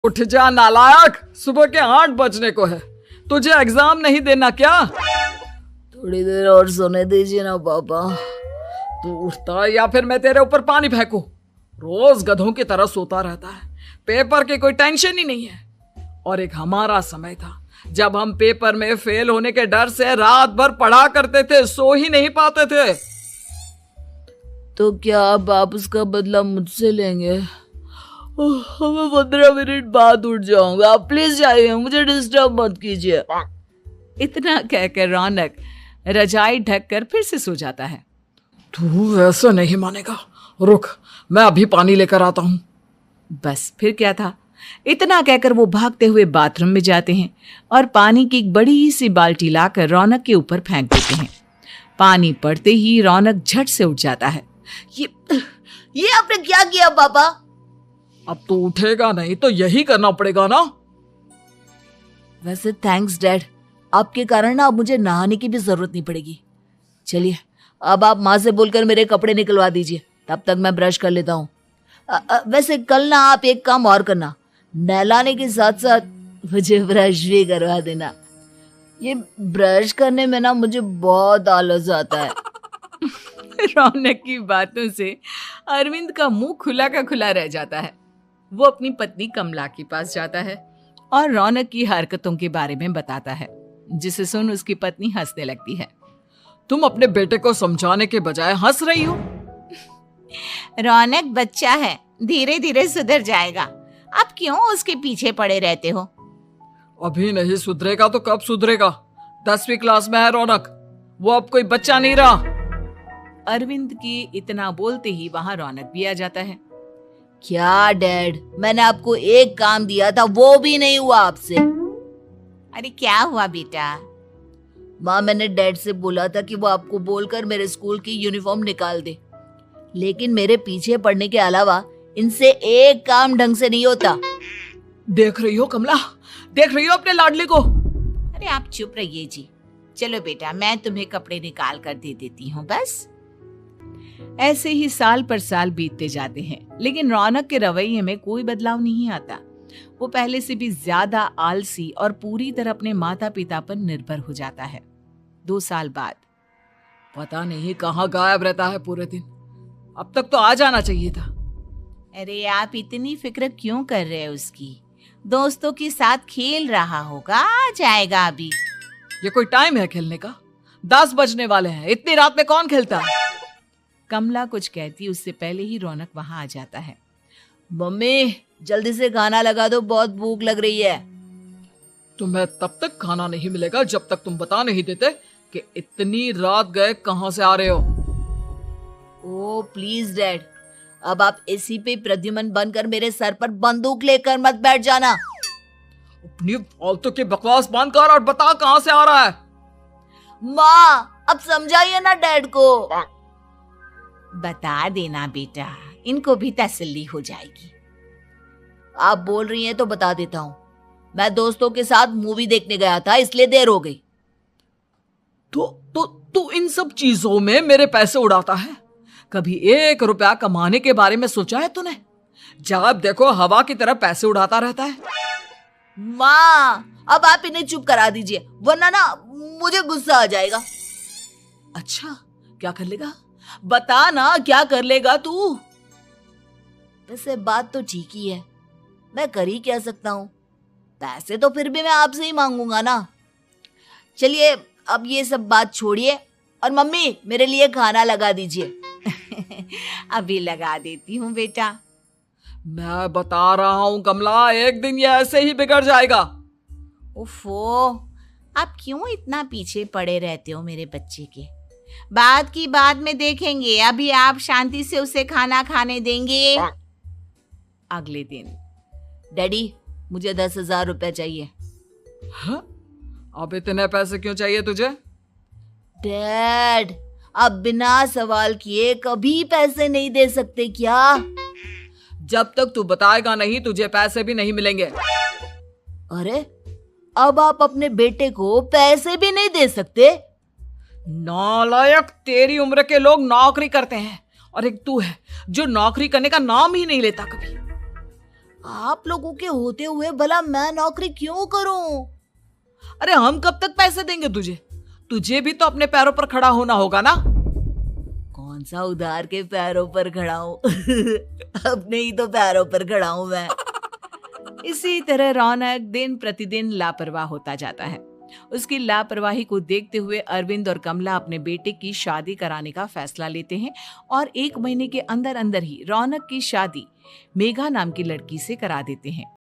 उठ जा नालायक, सुबह के 8 बजने को है। तुझे एग्जाम नहीं देना क्या? थोड़ी देर और सोने दीजिए ना पापा। तू उठता या फिर मैं तेरे ऊपर पानी फेंकूं? रोज गधों की तरह सोता रहता है, पेपर की कोई टेंशन ही नहीं है। और एक हमारा समय था जब हम पेपर में फेल होने के डर से रात भर पढ़ा करते थे, सो ही नहीं पाते थे। तो क्या अब आप उसका बदला मुझसे लेंगे? मैं 15 मिनट बाद उठ जाऊंगा, आप प्लीज जाइए, मुझे डिस्टर्ब मत कीजिए। इतना कहकर रौनक रजाई ढककर फिर से सो जाता है। तू ऐसा नहीं मानेगा, रुक मैं अभी पानी लेकर आता हूं। बस फिर क्या था, इतना कहकर वो भागते हुए बाथरूम में जाते हैं और पानी की एक बड़ी सी बाल्टी लाकर रौनक के ऊपर फेंक देते हैं। पानी पड़ते ही रौनक झट से उठ जाता है। ये आपने क्या किया पापा? अब तो उठेगा नहीं तो यही करना पड़ेगा ना। वैसे थैंक्स डैड, आपके कारण ना अब मुझे नहाने की भी जरूरत नहीं पड़ेगी। चलिए अब आप माँ से बोलकर मेरे कपड़े निकलवा दीजिए, तब तक मैं ब्रश कर लेता हूँ। वैसे कल ना आप एक काम और करना, नहलाने के साथ साथ मुझे ब्रश भी करवा देना। ये ब्रश करने में ना मुझे बहुत आलस आता है। रौनक की बातों से अरविंद का मुंह खुला का खुला रह जाता है। वो अपनी पत्नी कमला के पास जाता है और रौनक की हरकतों के बारे में बताता है, जिसे सुन उसकी पत्नी हंसने लगती है। तुम अपने बेटे को समझाने के बजाय हंस रही हो। रौनक बच्चा है, धीरे धीरे सुधर जाएगा, आप क्यों उसके पीछे पड़े रहते हो? अभी नहीं सुधरेगा तो कब सुधरेगा? 10वीं क्लास में है रौनक, वो अब कोई बच्चा नहीं रहा। अरविंद की इतना बोलते ही वहां रौनक भी आ जाता है। क्या डैड, मैंने आपको एक काम दिया था, वो भी नहीं हुआ आपसे। अरे क्या हुआ बेटा? माँ, मैंने डैड से बोला था कि वो आपको बोलकर मेरे स्कूल की यूनिफॉर्म निकाल दे, लेकिन मेरे पीछे पड़ने के अलावा इनसे एक काम ढंग से नहीं होता। देख रही हो कमला, देख रही हो अपने लाडले को? अरे आप चुप रहिए जी। चलो बेटा, मैं तुम्हें कपड़े निकाल कर दे देती हूँ। बस ऐसे ही साल पर साल बीतते जाते हैं, लेकिन रौनक के रवैये में कोई बदलाव नहीं आता। वो पहले से भी ज्यादा आलसी और पूरी तरह अपने माता पिता पर निर्भर हो जाता है। 2 साल बाद पता नहीं कहाँ गायब रहता है पूरे दिन, अब तक तो आ जाना चाहिए था। अरे आप इतनी फिक्र क्यों कर रहे हैं उसकी? दोस्तों के साथ खेल रहा होगा, आ जाएगा अभी। ये कोई टाइम है खेलने का? 10 बजने वाले हैं, इतनी रात में कौन खेलता है? कमला कुछ कहती उससे पहले ही रौनक वहां आ जाता है। मम्मी जल्दी से खाना लगा दो, बहुत भूख लग रही है। तुम्हें तब तक खाना नहीं मिलेगा जब तक तुम बता नहीं देते कि इतनी रात गए कहां से आ रहे हो। ओ प्लीज डैड, अब आप एसी पे प्रद्युमन बनकर मेरे सर पर बंदूक लेकर मत बैठ जाना। अपनी फालतू की बकवास बंद कर और बता कहां से आ रहा है। माँ अब समझाइए ना डैड को। बता देना बेटा, इनको भी तसल्ली हो जाएगी। आप बोल रही हैं तो बता देता हूँ, मैं दोस्तों के साथ मूवी देखने गया था, इसलिए देर हो गई। तो इन सब चीजों में मेरे पैसे उड़ाता है? कभी 1 रुपया कमाने के बारे में सोचा है तूने? जब देखो हवा की तरह पैसे उड़ाता रहता है। माँ अब आप इन्हें चुप करा दीजिए, वरना ना मुझे गुस्सा आ जाएगा। अच्छा क्या कर लेगा? बता ना, क्या कर लेगा तू? वैसे बात तो ठीक ही है, मैं कर ही क्या सकता हूँ, पैसे तो फिर भी मैं आपसे ही मांगूंगा ना। चलिए अब ये सब बात छोड़िए और मम्मी मेरे लिए खाना लगा दीजिए। अभी लगा देती हूँ बेटा। मैं बता रहा हूँ कमला, एक दिन ये ऐसे ही बिगड़ जाएगा। ओफो, आप क्यों इतना पीछे पड़े रहते हो मेरे बच्चे के? बात की बाद में देखेंगे, अभी आप शांति से उसे खाना खाने देंगे। अगले दिन, डैडी मुझे 10,000 रुपए चाहिए। हाँ? अब इतने पैसे क्यों चाहिए तुझे? डैड आप बिना सवाल किए कभी पैसे नहीं दे सकते क्या? जब तक तू बताएगा नहीं तुझे पैसे भी नहीं मिलेंगे। अरे अब आप अपने बेटे को पैसे भी नहीं दे सकते? नालायक, तेरी उम्र के लोग नौकरी करते हैं और एक तू है जो नौकरी करने का नाम ही नहीं लेता कभी। आप लोगों के होते हुए भला मैं नौकरी क्यों करूं? अरे हम कब तक पैसे देंगे तुझे? तुझे भी तो अपने पैरों पर खड़ा होना होगा ना। कौन सा उधार के पैरों पर खड़ा हूं? अपने ही तो पैरों पर खड़ा हूं मैं। इसी तरह रौनक दिन प्रतिदिन लापरवाह होता जाता है। उसकी लापरवाही को देखते हुए अरविंद और कमला अपने बेटे की शादी कराने का फैसला लेते हैं और 1 महीने के अंदर अंदर ही रौनक की शादी मेघा नाम की लड़की से करा देते हैं।